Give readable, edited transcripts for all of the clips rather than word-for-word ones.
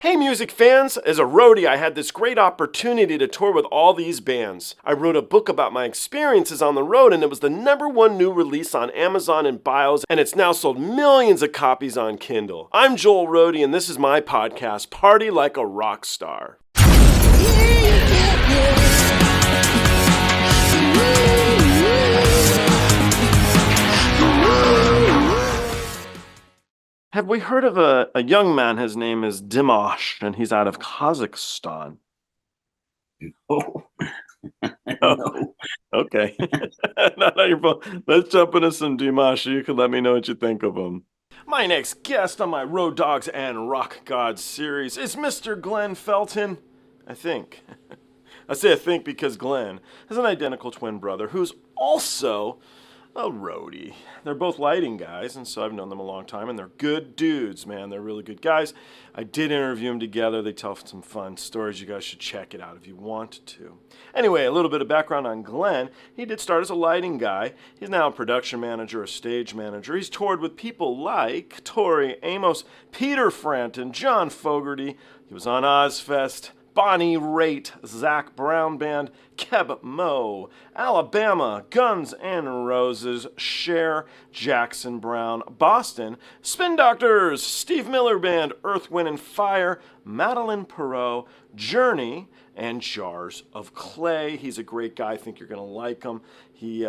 Hey music fans! As a roadie, I had this great opportunity to tour with all these bands. I wrote a book about my experiences on the road, and it was the #1 new release on Amazon and Bios, and it's now sold millions of copies on Kindle. I'm Joel Roadie, and this is my podcast, Party Like a Rock Star. Have we heard of a young man? His name is Dimash, and he's out of Kazakhstan. Oh. No. Okay. Not on your phone. Let's jump into some Dimash. You can let me know what you think of him. My next guest on my Road Dogs and Rock Gods series is Mr. Glenn Felton, I think. I say I think because Glenn has an identical twin brother who's also a roadie. They're both lighting guys, and so I've known them a long time, and they're good dudes, man. They're really good guys. I did interview them together. They tell some fun stories. You guys should check it out if you want to. Anyway, a little bit of background on Glenn. He did start as a lighting guy. He's now a production manager, a stage manager. He's toured with people like Tori, Amos, Peter Frampton, John Fogerty. He was on Ozzfest, Bonnie Raitt, Zach Brown Band, Keb Mo, Alabama, Guns N' Roses, Cher, Jackson Brown, Boston, Spin Doctors, Steve Miller Band, Earth, Wind & Fire, Madeleine, Peyroux, Journey, and Jars of Clay. He's a great guy. I think you're going to like him. He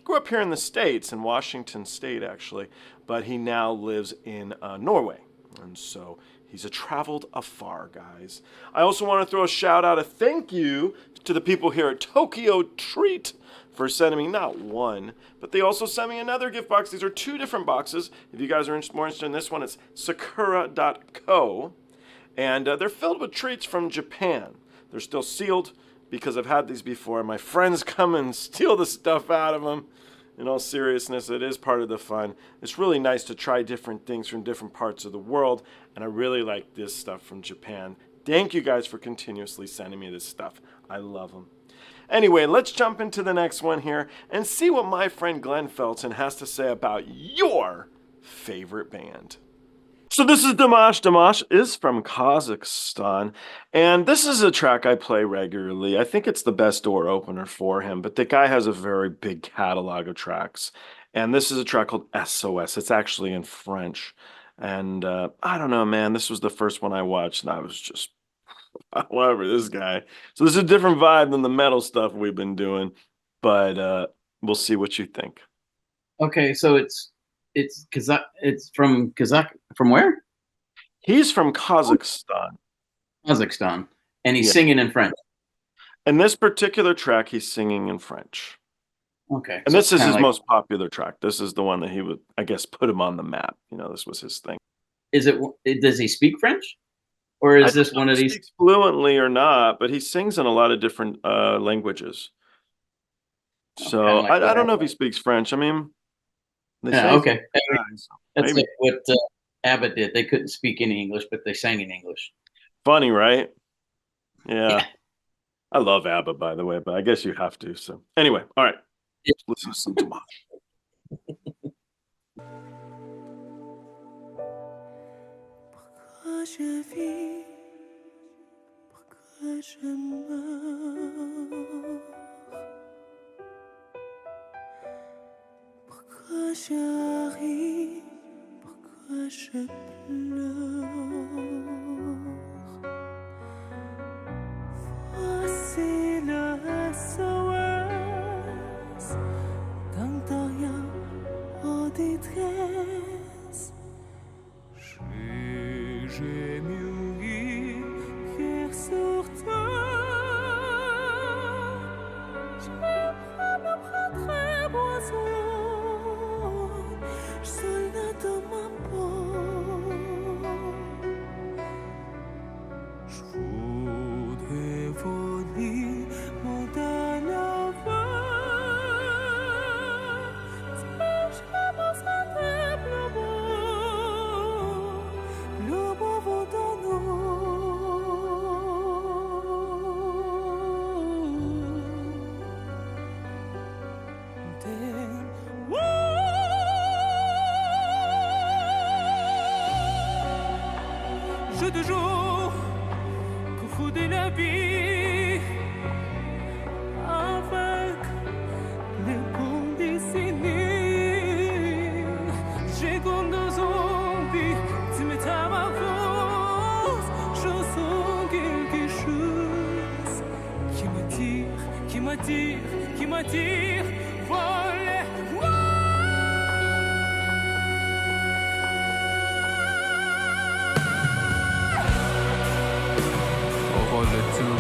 grew up here in the States, in Washington State actually, but he now lives in Norway. And so he's traveled afar, guys. I also want to throw a shout out, a thank you to the people here at Tokyo Treat for sending me not one, but they also sent me another gift box. These are 2 different boxes. If you guys are more interested in this one, it's sakura.co. And they're filled with treats from Japan. They're still sealed because I've had these before. My friends come and steal the stuff out of them. In all seriousness, it is part of the fun. It's really nice to try different things from different parts of the world, and I really like this stuff from Japan. Thank you guys for continuously sending me this stuff. I love them. Anyway, let's jump into the next one here and see what my friend Glenn Felton has to say about your favorite band. So this is Dimash. Dimash is from Kazakhstan, and this is a track I play regularly. I think it's the best door opener for him, but the guy has a very big catalog of tracks, and this is a track called SOS. It's actually in French, and I don't know, man. This was the first one I watched, and I was just, whatever, this guy. So this is a different vibe than the metal stuff we've been doing, but we'll see what you think. Okay, so it's from where? He's from Kazakhstan. Kazakhstan. And he's singing in French. In this particular track, he's singing in French. Okay. And so this is his most popular track. This is the one that he would, I guess, put him on the map. You know, this was his thing. Does he speak French? Or is this one of these? He speaks fluently or not, but he sings in a lot of different languages. So I don't know if he speaks French. I mean, okay. That's like what Abbott did. They couldn't speak any English, but they sang in English. Funny, right? Yeah. I love ABBA, by the way, but I guess you have to. So anyway, all right. Let's listen to Dimash. Pourquoi je ris, pourquoi je pleure. Voici le SOS d'un derrière en détresse. J'ai mûri hier sur toi. Je me prendrai boisson. Soldat de ma peau, je voudrais voler mon dans la voie. Si je me sentais plus beau vaut dans nous. Je te jure m'attire, voler. Au rôle de tout.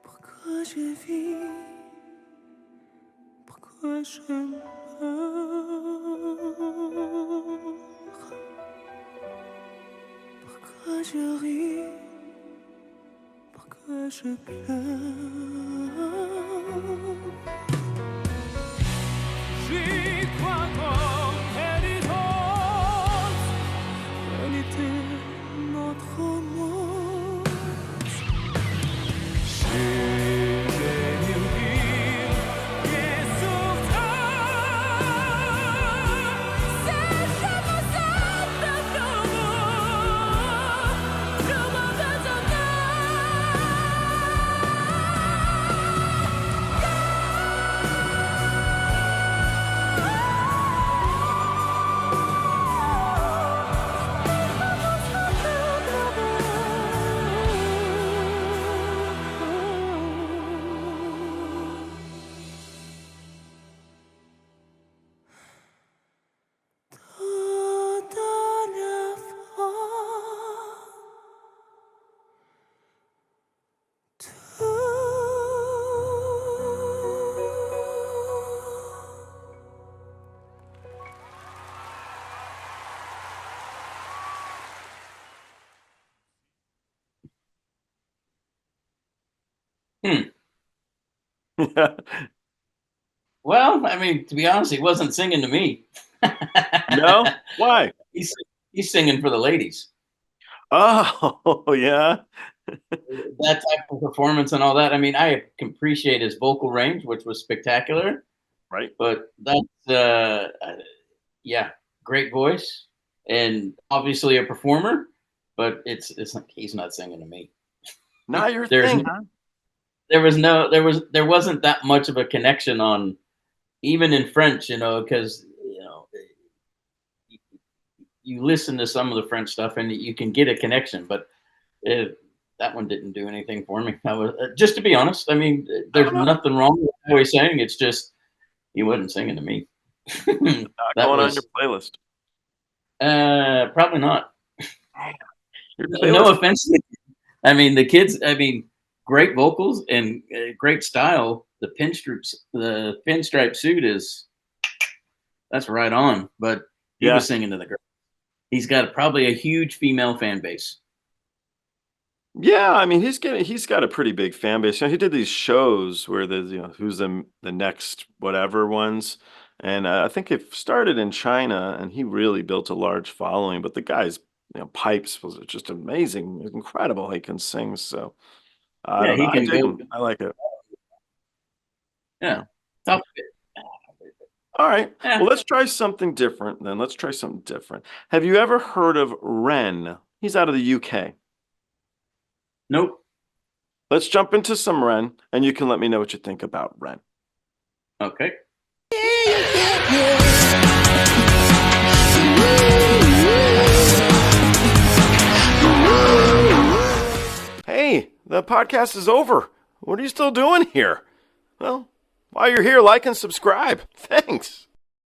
Pourquoi je vis? Pourquoi je meurs? Pourquoi je ris? Pourquoi je pleure? J'y crois comme elle était notre amour. Well, I mean, to be honest, he wasn't singing to me. No? Why? He's singing for the ladies. Oh, yeah. That type of performance and all that. I mean, I can appreciate his vocal range, which was spectacular. Right. But that's, yeah, great voice and obviously a performer. But it's like he's not singing to me. Not your thing, huh? There wasn't that much of a connection on, even in French, because you listen to some of the French stuff and you can get a connection, but that one didn't do anything for me. I was just to be honest. I mean, there's nothing wrong with how he's saying. It's just he wasn't singing to me. Not going on your playlist. Probably not. No offense. I mean, the kids. I mean, great vocals and great style. The pinstripe suit that's right on. But he was singing to the girl. He's got probably a huge female fan base. Yeah, I mean, he's got a pretty big fan base. He did these shows where there's who's the next whatever ones, and I think it started in China, and he really built a large following. But the guy's pipes was just amazing, incredible. He can sing, so I don't know. I dig him. I like it. Yeah, tough. All right. Well, let's try something different then. Let's try something different. Have you ever heard of Ren? He's out of the UK. Nope. Let's jump into some Ren, and you can let me know what you think about Ren. Okay. Hey, the podcast is over. What are you still doing here? Well, while you're here, like and subscribe. Thanks.